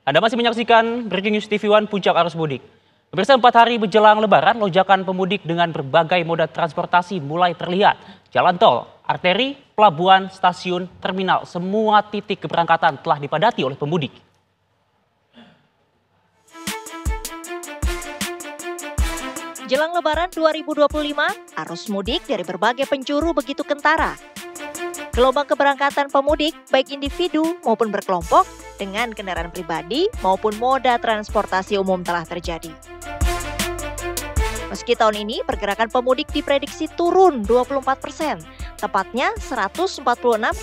Anda masih menyaksikan Breaking News TV One Puncak Arus Mudik. Pemirsa, 4 hari menjelang Lebaran, lonjakan pemudik dengan berbagai moda transportasi mulai terlihat. Jalan tol, arteri, pelabuhan, stasiun, terminal, semua titik keberangkatan telah dipadati oleh pemudik. Jelang Lebaran 2025, arus mudik dari berbagai penjuru begitu kentara. Gelombang keberangkatan pemudik, baik individu maupun berkelompok, dengan kendaraan pribadi maupun moda transportasi umum telah terjadi. Meski tahun ini pergerakan pemudik diprediksi turun 24%, tepatnya 146,48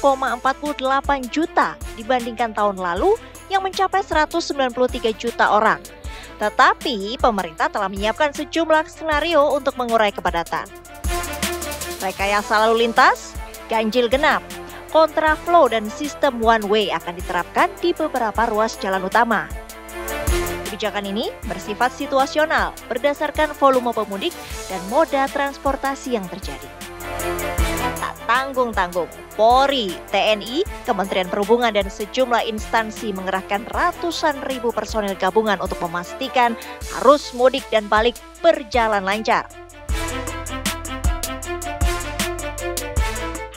juta dibandingkan tahun lalu yang mencapai 193 juta orang. Tetapi pemerintah telah menyiapkan sejumlah skenario untuk mengurai kepadatan. Rekayasa lalu lintas, ganjil genap, kontraflow dan sistem one way akan diterapkan di beberapa ruas jalan utama. Kebijakan ini bersifat situasional berdasarkan volume pemudik dan moda transportasi yang terjadi. Tak tanggung-tanggung, Polri, TNI, Kementerian Perhubungan dan sejumlah instansi mengerahkan ratusan ribu personil gabungan untuk memastikan arus mudik dan balik berjalan lancar.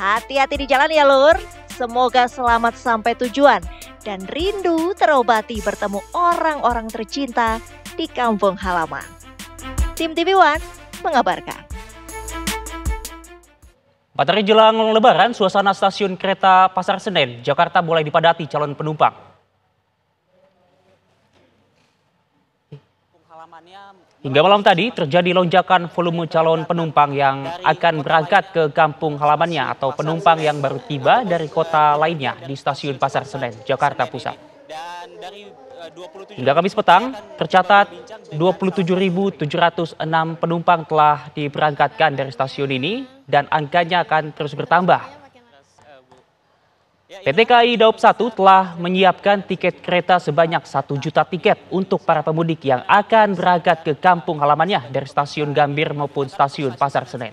Hati-hati di jalan ya Lur, semoga selamat sampai tujuan dan rindu terobati bertemu orang-orang tercinta di kampung halaman. Tim TV One mengabarkan. 4 hari jelang Lebaran, suasana stasiun kereta Pasar Senen, Jakarta mulai dipadati calon penumpang. Hingga malam tadi terjadi lonjakan volume calon penumpang yang akan berangkat ke kampung halamannya atau penumpang yang baru tiba dari kota lainnya di stasiun Pasar Senen, Jakarta Pusat. Hingga Kamis petang, tercatat 27.706 penumpang telah diberangkatkan dari stasiun ini dan angkanya akan terus bertambah. PT KAI Daob 1 telah menyiapkan tiket kereta sebanyak 1 juta tiket untuk para pemudik yang akan berangkat ke kampung halamannya dari stasiun Gambir maupun stasiun Pasar Senen.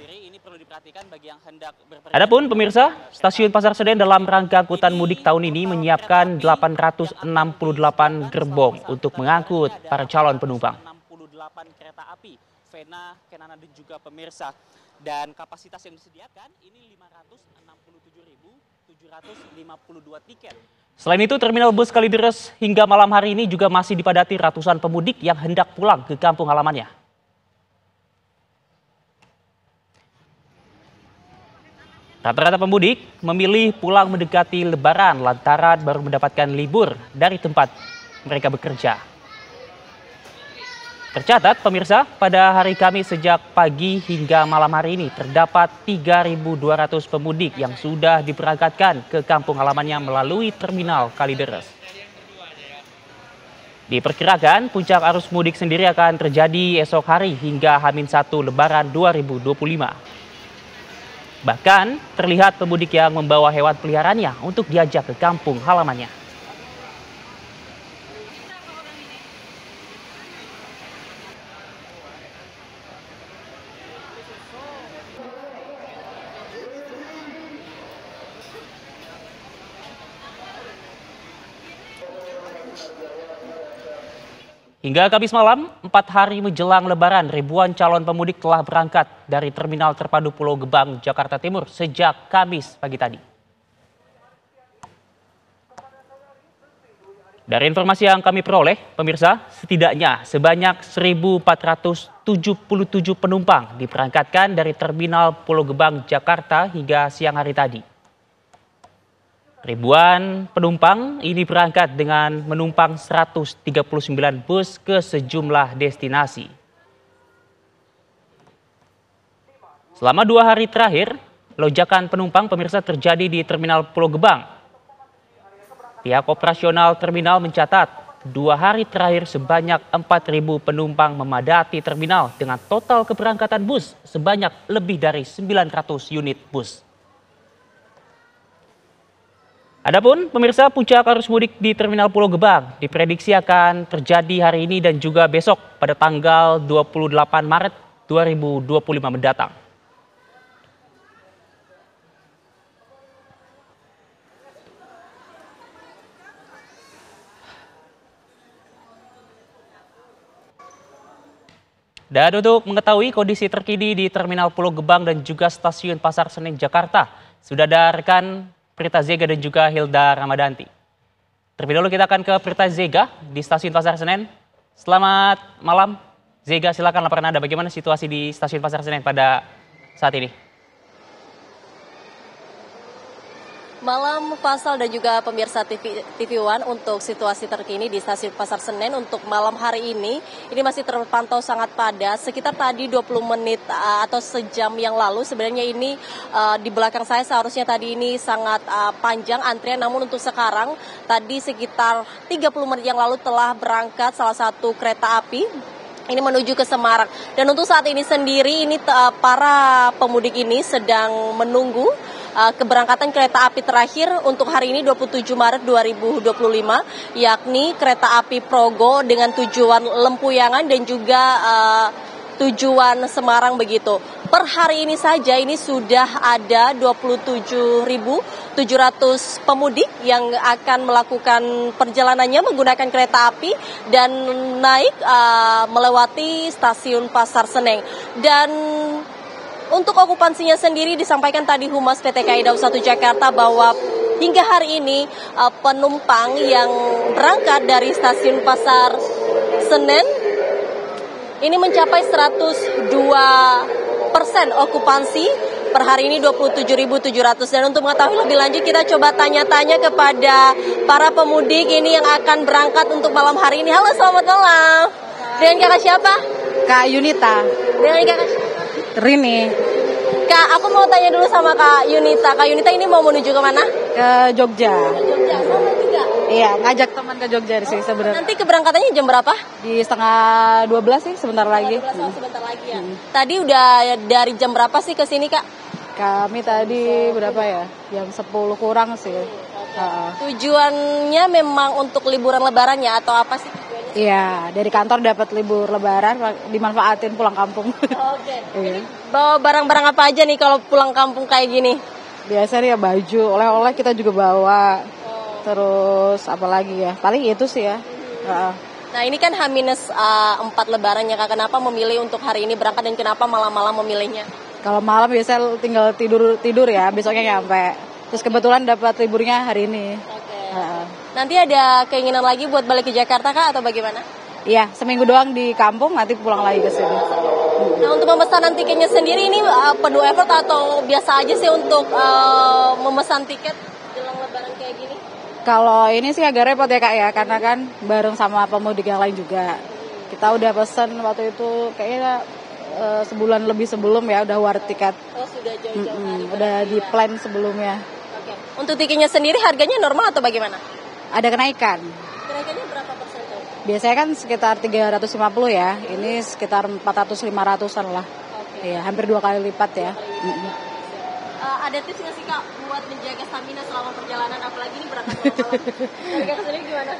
Adapun pemirsa, stasiun Pasar Senen dalam rangka angkutan mudik tahun ini menyiapkan 868 gerbong untuk mengangkut para calon penumpang. 68 kereta api, Vena, Kenana dan juga pemirsa. Dan kapasitas yang disediakan ini 567.752 tiket. Selain itu, terminal bus Kalideres hingga malam hari ini juga masih dipadati ratusan pemudik yang hendak pulang ke kampung halamannya. Rata-rata pemudik memilih pulang mendekati Lebaran lantaran baru mendapatkan libur dari tempat mereka bekerja. Tercatat pemirsa, pada hari Kamis sejak pagi hingga malam hari ini terdapat 3.200 pemudik yang sudah diberangkatkan ke kampung halamannya melalui terminal Kalideres. Diperkirakan puncak arus mudik sendiri akan terjadi esok hari hingga H-1 Lebaran 2025. Bahkan terlihat pemudik yang membawa hewan peliharaannya untuk diajak ke kampung halamannya. Hingga Kamis malam, 4 hari menjelang Lebaran, ribuan calon pemudik telah berangkat dari Terminal Terpadu Pulau Gebang, Jakarta Timur sejak Kamis pagi tadi. Dari informasi yang kami peroleh, pemirsa, setidaknya sebanyak 1.477 penumpang diberangkatkan dari Terminal Pulau Gebang, Jakarta hingga siang hari tadi. Ribuan penumpang ini berangkat dengan menumpang 139 bus ke sejumlah destinasi. Selama 2 hari terakhir, lonjakan penumpang pemirsa terjadi di Terminal Pulau Gebang. Pihak operasional terminal mencatat 2 hari terakhir sebanyak 4.000 penumpang memadati terminal dengan total keberangkatan bus sebanyak lebih dari 900 unit bus. Adapun pemirsa, puncak arus mudik di Terminal Pulau Gebang diprediksi akan terjadi hari ini dan juga besok pada tanggal 28 Maret 2025 mendatang. Dan untuk mengetahui kondisi terkini di Terminal Pulau Gebang dan juga Stasiun Pasar Senen Jakarta, sudah ada rekan Prita Zega dan juga Hilda Ramadanti. Terlebih dahulu kita akan ke Prita Zega di Stasiun Pasar Senen. Selamat malam, Zega, silakan laporan Anda bagaimana situasi di Stasiun Pasar Senen pada saat ini. Malam Faisal dan juga pemirsa TV One, untuk situasi terkini di Stasiun Pasar Senen untuk malam hari ini masih terpantau sangat padat. Sekitar tadi 20 menit atau sejam yang lalu sebenarnya ini di belakang saya seharusnya tadi ini sangat panjang antrian, namun untuk sekarang tadi sekitar 30 menit yang lalu telah berangkat salah satu kereta api ini menuju ke Semarang. Dan untuk saat ini sendiri para pemudik ini sedang menunggu keberangkatan kereta api terakhir untuk hari ini 27 Maret 2025, yakni kereta api Progo dengan tujuan Lempuyangan dan juga tujuan Semarang begitu. Per hari ini saja ini sudah ada 27.700 pemudik yang akan melakukan perjalanannya menggunakan kereta api dan naik melewati Stasiun Pasar Senen. Dan untuk okupansinya sendiri disampaikan tadi Humas PT KAI Daob 1 Jakarta bahwa hingga hari ini penumpang yang berangkat dari Stasiun Pasar Senen ini mencapai 102% okupansi. Per hari ini 27.700. Dan untuk mengetahui lebih lanjut kita coba tanya-tanya kepada para pemudik ini yang akan berangkat untuk malam hari ini. Halo, selamat malam. Dengan kakak siapa? Kak Yunita. Dengan kakak siapa? Rini. Kak, aku mau tanya dulu sama Kak Yunita. Kak Yunita ini mau menuju ke mana? Ke Jogja. Jogja, sama juga? Iya, ngajak teman ke Jogja sih sebenarnya. Nanti keberangkatannya jam berapa? Di setengah 12 sih, sebentar lagi. Sebentar lagi ya. Tadi udah dari jam berapa sih ke sini, Kak? Kami tadi berapa ya? Jam 10 kurang sih. Tujuannya memang untuk liburan lebaran ya atau apa sih? Iya, dari kantor dapat libur lebaran, dimanfaatin pulang kampung. Oke. Iya. Bawa barang-barang apa aja nih kalau pulang kampung kayak gini? Biasanya ya baju, oleh-oleh kita juga bawa. Terus apa lagi ya? Paling itu sih ya. Nah ini kan H-4 lebaran ya Kak, kenapa memilih untuk hari ini berangkat dan kenapa malam-malam memilihnya? Kalau malam biasanya tinggal tidur ya, besoknya nyampe. Terus kebetulan dapat liburnya hari ini. Nanti ada keinginan lagi buat balik ke Jakarta Kak atau bagaimana? Iya, seminggu doang di kampung, nanti pulang lagi ke sini. Nah untuk pemesanan tiketnya sendiri ini penuh effort atau biasa aja sih untuk memesan tiket jelang lebaran kayak gini? Kalau ini sih agak repot ya Kak ya, karena kan bareng sama pemudik yang lain juga. Kita udah pesen waktu itu kayaknya sebulan lebih sebelum ya, udah war tiket. Oh sudah jauh-jauh hari. Udah di plan sebelumnya. Oke. Untuk tiketnya sendiri harganya normal atau bagaimana? Ada kenaikan. Kenaikannya berapa persen tuh? Biasanya kan sekitar 350 ya, ini sekitar 400-500an lah. Iya, hampir 2 kali lipat ya. Ada tips nggak sih Kak buat menjaga stamina selama perjalanan, apalagi ini berangkat malam? Dari Kakak sendiri gimana?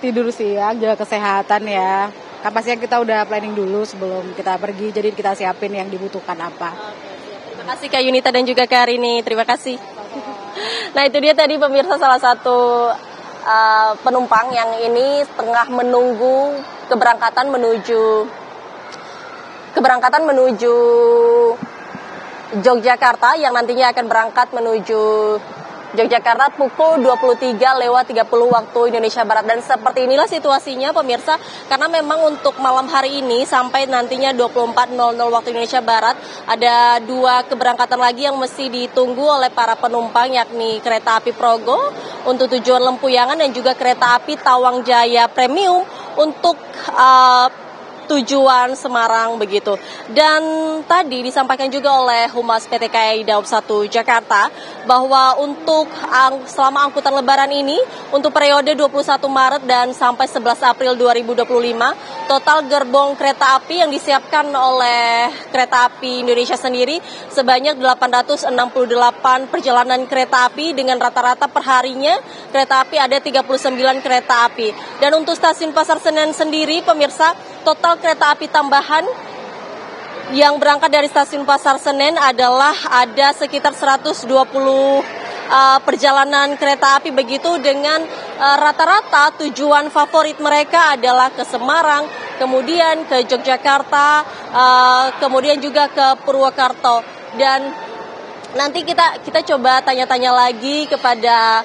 Tidur sih ya, jaga kesehatan ya. Kan pastinya kita udah planning dulu sebelum kita pergi, jadi kita siapin yang dibutuhkan apa. Terima kasih Kak Yunita dan juga Kak Rini, terima kasih. Nah itu dia tadi pemirsa salah satu penumpang yang ini tengah menunggu keberangkatan menuju Yogyakarta yang nantinya akan berangkat menuju Yogyakarta pukul 23.30 waktu Indonesia Barat. Dan seperti inilah situasinya pemirsa, karena memang untuk malam hari ini sampai nantinya 24.00 waktu Indonesia Barat ada 2 keberangkatan lagi yang mesti ditunggu oleh para penumpang, yakni kereta api Progo untuk tujuan Lempuyangan dan juga kereta api Tawang Jaya Premium untuk tujuan Semarang begitu. Dan tadi disampaikan juga oleh Humas PT KAI Daob 1 Jakarta bahwa untuk selama angkutan lebaran ini untuk periode 21 Maret dan sampai 11 April 2025 total gerbong kereta api yang disiapkan oleh Kereta Api Indonesia sendiri sebanyak 868 perjalanan kereta api dengan rata-rata perharinya kereta api ada 39 kereta api. Dan untuk stasiun Pasar Senen sendiri pemirsa, total kereta api tambahan yang berangkat dari stasiun Pasar Senen adalah ada sekitar 120 perjalanan kereta api begitu, dengan rata-rata tujuan favorit mereka adalah ke Semarang, kemudian ke Yogyakarta, kemudian juga ke Purwokerto. Dan nanti kita coba tanya-tanya lagi kepada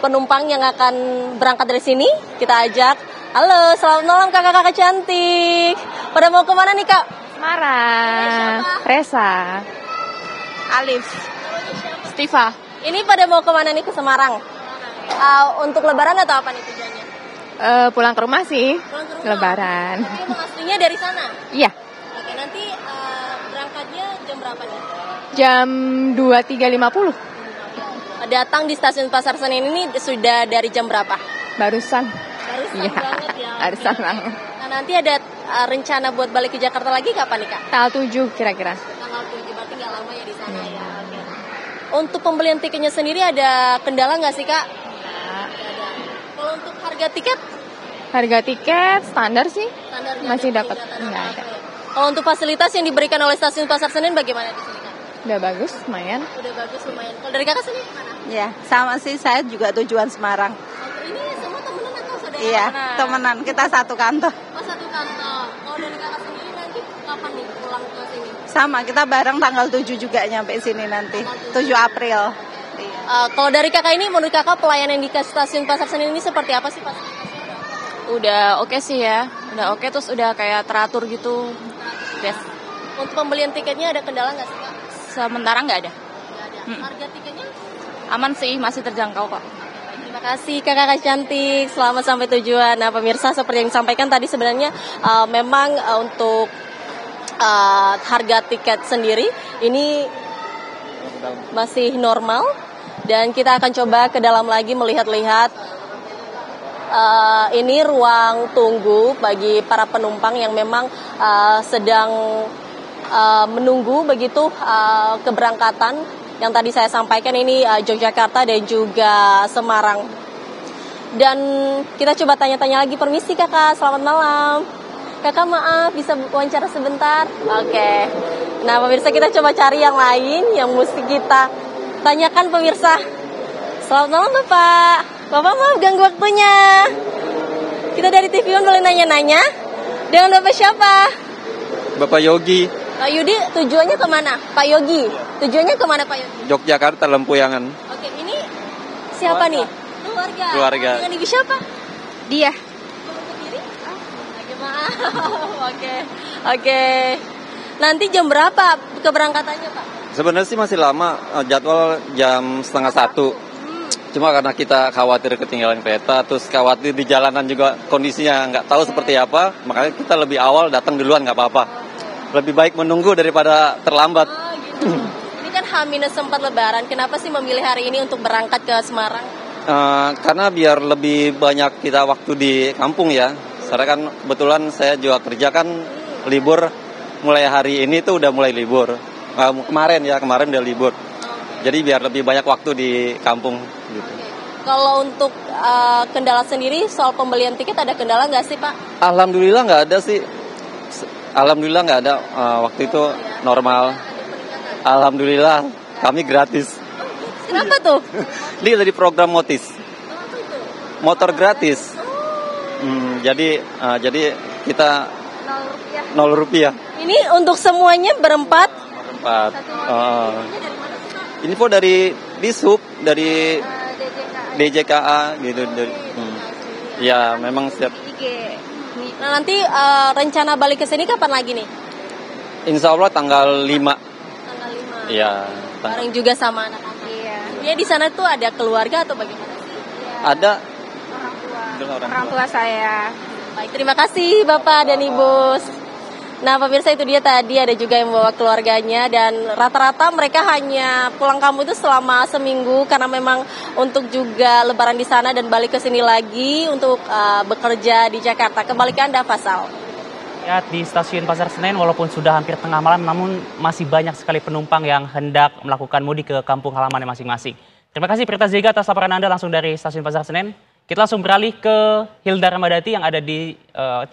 penumpang yang akan berangkat dari sini. Kita ajak. Halo, selamat malam kakak-kakak cantik. Pada mau kemana nih kak? Semarang. Resa. Alif. Stiva. Ini pada mau kemana nih ke Semarang? Untuk lebaran atau apa nih tujuannya? Pulang ke rumah sih. Pulang ke rumah. Lebaran. Tapi emang aslinya dari sana? Iya. Oke, nanti berangkatnya jam berapa nih? Jam 23.50. Datang di stasiun Pasar Senen ini sudah dari jam berapa? Barusan. Barusan Iya. banget ya. Barusan Oke. banget. Nah, nanti ada rencana buat balik ke Jakarta lagi kapan nih kak? Tanggal 7 kira-kira. Tanggal 7, berarti nggak lama ya di sana ya. Oke. Untuk pembelian tiketnya sendiri ada kendala nggak sih kak? Nggak ada. Kalau untuk harga tiket? Harga tiket standar sih. Standar nggak Masih ada dapat. peningkatan Nggak apa-apa ada. ya? Kalau untuk fasilitas yang diberikan oleh stasiun Pasar Senen bagaimana di sini kak? Udah bagus, lumayan. Udah bagus lumayan. Kalau dari kakak sendiri gimana? Ya, sama sih, saya juga tujuan Semarang. Oke, ini semua temenan atau saudara? Iya, temenan. Kita satu kantor. Oh, satu kantor. Kalau dari kakak sendiri nanti kapan nih pulang ke sini? Sama, kita bareng tanggal 7 juga nyampe sini nanti. 7 April. Iya. Kalau dari kakak ini, menurut kakak pelayanan di stasiun Pasar Senen ini seperti apa sih fasilitasnya? Udah oke sih ya. Udah oke, terus udah kayak teratur gitu. Best. Untuk pembelian tiketnya ada kendala nggak sih kak? Sementara nggak ada. Nggak ada. Harga tiketnya? Aman sih, masih terjangkau kok. Terima kasih kakak cantik, selamat sampai tujuan. Nah pemirsa, seperti yang disampaikan tadi sebenarnya memang untuk harga tiket sendiri ini masih normal. Dan kita akan coba ke dalam lagi melihat-lihat ini ruang tunggu bagi para penumpang yang memang sedang menunggu begitu keberangkatan. Yang tadi saya sampaikan ini Yogyakarta dan juga Semarang. Dan kita coba tanya-tanya lagi. Permisi kakak, selamat malam. Kakak maaf, bisa wawancara sebentar? Oke. Nah pemirsa, kita coba cari yang lain yang mesti kita tanyakan pemirsa. Selamat malam Bapak. Bapak maaf ganggu waktunya. Kita dari TV One boleh nanya-nanya? Dengan Bapak siapa? Bapak Yogi. Pak Yudi, tujuannya kemana? Pak Yogi, tujuannya kemana Pak Yogi? Yogyakarta Lempuyangan. Oke, ini siapa nih? Keluarga. Dengan ibu siapa? Dia. Oke, maaf. Oke. Nanti jam berapa keberangkatannya Pak? Sebenarnya sih masih lama, jadwal jam 12:30. Cuma karena kita khawatir ketinggalan kereta, terus khawatir di jalanan juga kondisinya nggak tahu seperti apa, makanya kita lebih awal datang duluan nggak apa-apa. Lebih baik menunggu daripada terlambat. Gitu. Ini kan H-4 Lebaran, kenapa sih memilih hari ini untuk berangkat ke Semarang? Karena biar lebih banyak kita waktu di kampung ya. Soalnya kan kebetulan saya juga kerja kan libur, mulai hari ini tuh udah mulai libur. Kemarin udah libur. Jadi biar lebih banyak waktu di kampung gitu. Kalau untuk kendala sendiri soal pembelian tiket ada kendala nggak sih Pak? Alhamdulillah nggak ada sih. Alhamdulillah nggak ada, waktu itu normal. Alhamdulillah kami gratis. Kenapa tuh? Ini dari program Motis. Motor gratis. Jadi kita 0 rupiah. Ini untuk semuanya berempat? Berempat. Info dari Dishub, dari DJKA gitu. Ya memang siap. Nah nanti rencana balik ke sini kapan lagi nih? Insya Allah tanggal 5. Tanggal 5. Iya. Bareng juga sama anak-anak. Iya. Di sana tuh ada keluarga atau bagaimana sih? Ada. Orang tua saya. Baik, terima kasih Bapak dan Ibu. Nah pemirsa, itu dia tadi ada juga yang membawa keluarganya. Dan rata-rata mereka hanya pulang kampung itu selama seminggu. Karena memang untuk juga lebaran di sana dan balik ke sini lagi untuk bekerja di Jakarta. Kembali ke Anda Faisal. Ya, di stasiun Pasar Senen walaupun sudah hampir tengah malam namun masih banyak sekali penumpang yang hendak melakukan mudik ke kampung halamannya masing-masing. Terima kasih Prita Zega atas laporan Anda langsung dari stasiun Pasar Senen. Kita langsung beralih ke Hilda Ramadhati yang ada di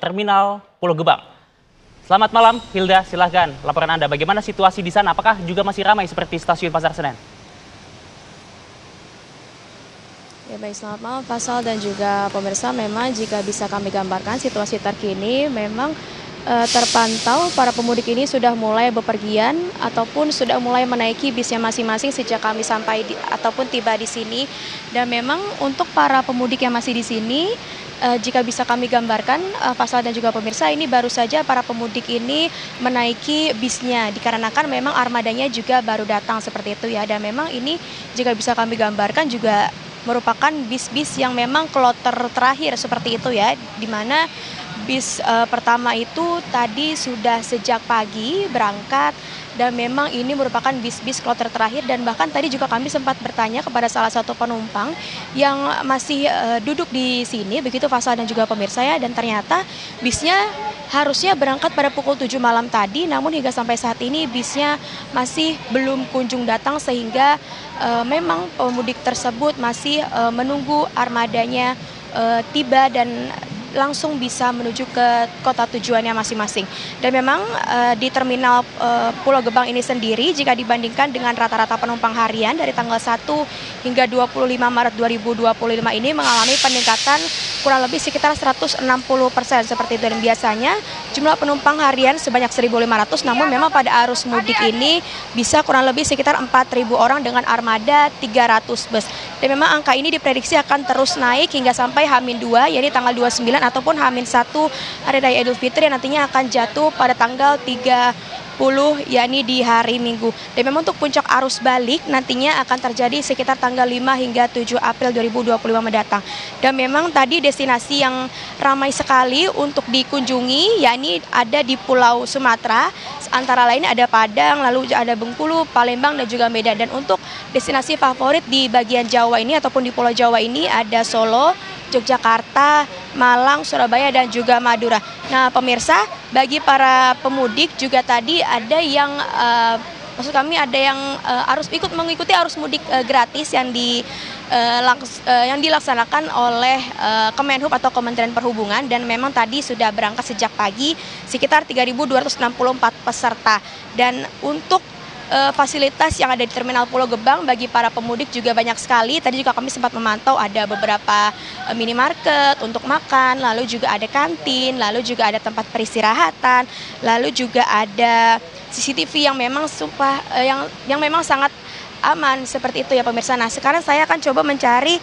Terminal Pulau Gebang. Selamat malam Hilda, silahkan laporan Anda. Bagaimana situasi di sana? Apakah juga masih ramai seperti stasiun Pasar Senen? Ya baik, selamat malam Faisal dan juga pemirsa. Memang jika bisa kami gambarkan situasi terkini, memang terpantau para pemudik ini sudah mulai bepergian ataupun sudah mulai menaiki bisnya masing-masing sejak kami sampai ataupun tiba di sini. Dan memang untuk para pemudik yang masih di sini, jika bisa kami gambarkan, Faisal dan juga pemirsa, ini baru saja para pemudik ini menaiki bisnya dikarenakan memang armadanya juga baru datang seperti itu ya. Dan memang ini jika bisa kami gambarkan juga merupakan bis-bis yang memang kloter terakhir seperti itu ya, di mana bis pertama itu tadi sudah sejak pagi berangkat dan memang ini merupakan bis-bis kloter terakhir. Dan bahkan tadi juga kami sempat bertanya kepada salah satu penumpang yang masih duduk di sini, begitu Faisal dan juga pemirsa ya, dan ternyata bisnya harusnya berangkat pada pukul 7 malam tadi, namun hingga sampai saat ini bisnya masih belum kunjung datang, sehingga memang pemudik tersebut masih menunggu armadanya tiba dan langsung bisa menuju ke kota tujuannya masing-masing. Dan memang di terminal Pulau Gebang ini sendiri, jika dibandingkan dengan rata-rata penumpang harian dari tanggal 1 hingga 25 Maret 2025 ini mengalami peningkatan kurang lebih sekitar 160% seperti itu. Dan biasanya jumlah penumpang harian sebanyak 1.500, namun memang pada arus mudik ini bisa kurang lebih sekitar 4.000 orang dengan armada 300 bus. Dan memang angka ini diprediksi akan terus naik hingga sampai H-2, yaitu tanggal 29 ataupun H-1 Hari Raya Idul Fitri yang nantinya akan jatuh pada tanggal 30, yakni di hari Minggu. Dan memang untuk puncak arus balik nantinya akan terjadi sekitar tanggal 5 hingga 7 April 2025 mendatang. Dan memang tadi destinasi yang ramai sekali untuk dikunjungi yakni ada di Pulau Sumatera, antara lain ada Padang, lalu ada Bengkulu, Palembang dan juga Medan. Dan untuk destinasi favorit di bagian Jawa ini ataupun di Pulau Jawa ini ada Solo, Yogyakarta, Malang, Surabaya dan juga Madura. Nah pemirsa, bagi para pemudik juga tadi ada yang maksud kami ada yang mengikuti arus mudik gratis yang dilaksanakan oleh Kemenhub atau Kementerian Perhubungan, dan memang tadi sudah berangkat sejak pagi sekitar 3.264 peserta. Dan untuk fasilitas yang ada di Terminal Pulau Gebang bagi para pemudik juga banyak sekali. Tadi juga kami sempat memantau ada beberapa minimarket untuk makan, lalu juga ada kantin, lalu juga ada tempat peristirahatan, lalu juga ada CCTV yang memang yang memang sangat aman seperti itu ya pemirsa. Nah sekarang saya akan coba mencari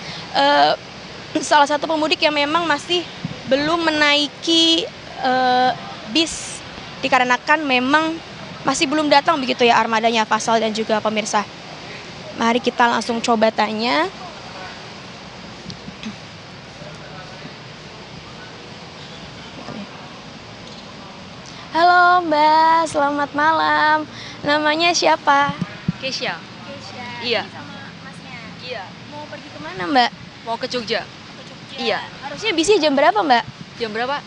salah satu pemudik yang memang masih belum menaiki bis dikarenakan memang masih belum datang begitu ya armadanya Faisal dan juga pemirsa. Mari kita langsung coba tanya. Halo Mbak, selamat malam. Namanya siapa? Keisha. Keisha. Iya. Sama masnya. Iya. Mau pergi kemana Mbak? Mau ke Jogja. Iya. Harusnya bisnya jam berapa Mbak? Jam berapa?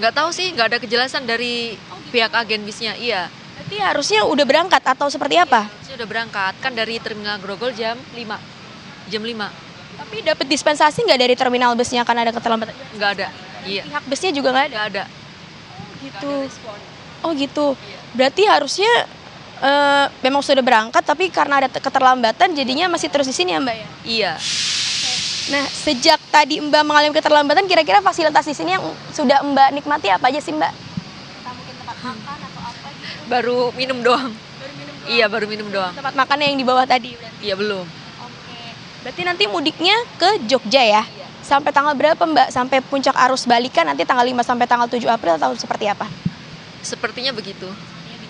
Nggak tahu sih, nggak ada kejelasan dari pihak agen bisnya. Iya. Berarti harusnya udah berangkat atau seperti apa? Saya udah berangkat, kan dari Terminal Grogol jam 5. Jam 5. Tapi dapat dispensasi nggak dari terminal busnya karena ada keterlambatan? Nggak ada. Iya. Pihak busnya juga nggak ada? Nggak ada. Gitu. Oh gitu. Berarti harusnya memang sudah berangkat tapi karena ada keterlambatan jadinya masih terus di sini ya Mbak ya? Iya. Nah sejak tadi Mbak mengalami keterlambatan, kira-kira fasilitas di sini yang sudah Mbak nikmati apa aja sih Mbak? Entah mungkin tempat makan atau apa gitu? Baru minum doang. Iya baru minum doang. Tempat makannya yang di bawah tadi berarti? Iya belum. Oke. Berarti nanti mudiknya ke Jogja ya? Iya. Sampai tanggal berapa Mbak? Sampai puncak arus balikan nanti tanggal 5 sampai tanggal 7 April atau seperti apa? Sepertinya begitu.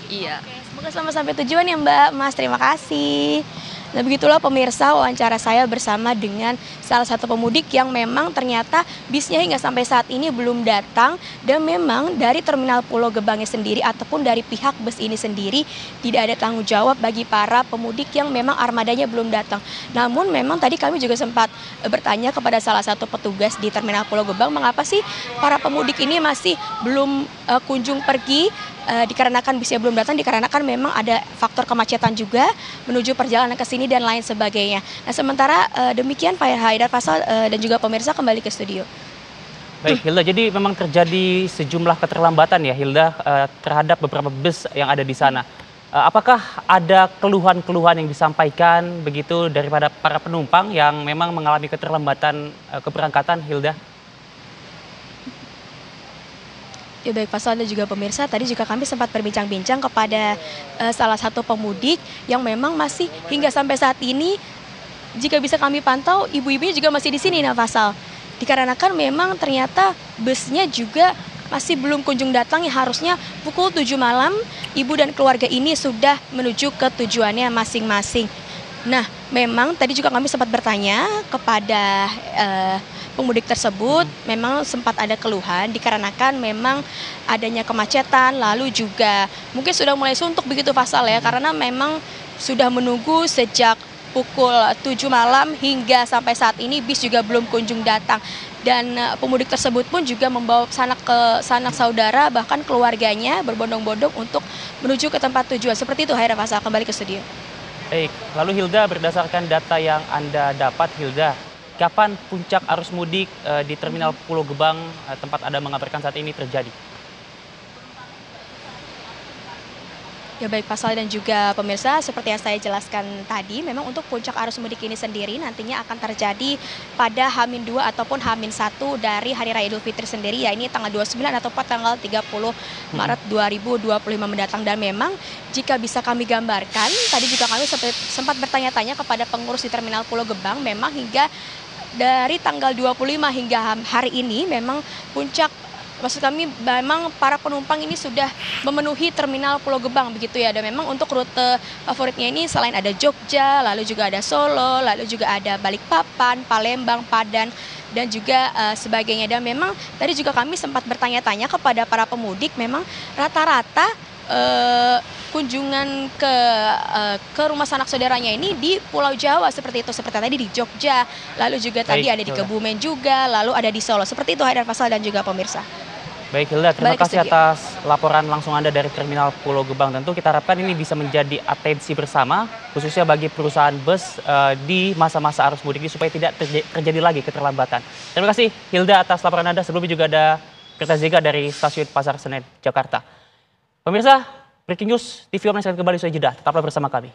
Iya. Oke, semoga selamat sampai tujuan ya Mbak. Mas, terima kasih. Nah begitulah pemirsa wawancara saya bersama dengan salah satu pemudik yang memang ternyata bisnya hingga sampai saat ini belum datang. Dan memang dari Terminal Pulau Gebangnya sendiri ataupun dari pihak bus ini sendiri tidak ada tanggung jawab bagi para pemudik yang memang armadanya belum datang. Namun memang tadi kami juga sempat bertanya kepada salah satu petugas di Terminal Pulau Gebang, mengapa sih para pemudik ini masih belum kunjung pergi, dikarenakan bisnya belum datang, dikarenakan memang ada faktor kemacetan juga menuju perjalanan ke sini dan lain sebagainya. Nah sementara demikian Pak Haidar, Faisal dan juga pemirsa kembali ke studio. Baik Hilda, jadi memang terjadi sejumlah keterlambatan ya Hilda terhadap beberapa bus yang ada di sana. Apakah ada keluhan-keluhan yang disampaikan begitu daripada para penumpang yang memang mengalami keterlambatan keberangkatan, Hilda? Ya baik Pak Sal dan juga pemirsa, tadi juga kami sempat berbincang-bincang kepada salah satu pemudik yang memang masih hingga sampai saat ini, jika bisa kami pantau, ibu-ibunya juga masih di sini, nah Fasal. Dikarenakan memang ternyata busnya juga masih belum kunjung datang, yang harusnya pukul 7 malam ibu dan keluarga ini sudah menuju ke tujuannya masing-masing. Nah, memang tadi juga kami sempat bertanya kepada pemudik tersebut, memang sempat ada keluhan dikarenakan memang adanya kemacetan, lalu juga mungkin sudah mulai suntuk begitu Fasal ya, karena memang sudah menunggu sejak pukul 7 malam hingga sampai saat ini bis juga belum kunjung datang. Dan pemudik tersebut pun juga membawa sanak saudara bahkan keluarganya berbondong-bondong untuk menuju ke tempat tujuan. Seperti itu Haira Fasal, kembali ke studio. Baik, lalu Hilda, berdasarkan data yang Anda dapat, Hilda, kapan puncak arus mudik di Terminal Pulau Gebang tempat Anda mengabarkan saat ini terjadi? Ya baik Pasal dan juga pemirsa, seperti yang saya jelaskan tadi, memang untuk puncak arus mudik ini sendiri nantinya akan terjadi pada H-2 ataupun H-1 dari Hari Raya Idul Fitri sendiri, ya ini tanggal 29 atau tanggal 30 Maret 2025 mendatang. Dan memang jika bisa kami gambarkan, tadi juga kami sempat bertanya-tanya kepada pengurus di Terminal Pulau Gebang, memang hingga dari tanggal 25 hingga hari ini memang puncak, maksud kami memang para penumpang ini sudah memenuhi Terminal Pulau Gebang begitu ya. Dan memang untuk rute favoritnya ini selain ada Jogja, lalu juga ada Solo, lalu juga ada Balikpapan, Palembang, Padang, dan juga sebagainya. Dan memang tadi juga kami sempat bertanya-tanya kepada para pemudik, memang rata-rata kunjungan ke rumah sanak saudaranya ini di Pulau Jawa seperti itu, seperti tadi di Jogja, lalu juga tadi ada di Kebumen juga, lalu ada di Solo. Seperti itu Haidar Fasal dan juga pemirsa. Baik Hilda, terima kasih atas laporan langsung Anda dari Terminal Pulau Gebang. Tentu kita harapkan ini bisa menjadi atensi bersama, khususnya bagi perusahaan bus di masa-masa arus mudik ini supaya tidak terjadi lagi keterlambatan. Terima kasih Hilda atas laporan Anda. Sebelumnya juga ada Kerta Zega dari Stasiun Pasar Senen, Jakarta. Pemirsa, Breaking News TV Online kembali usai jeda. Tetaplah bersama kami.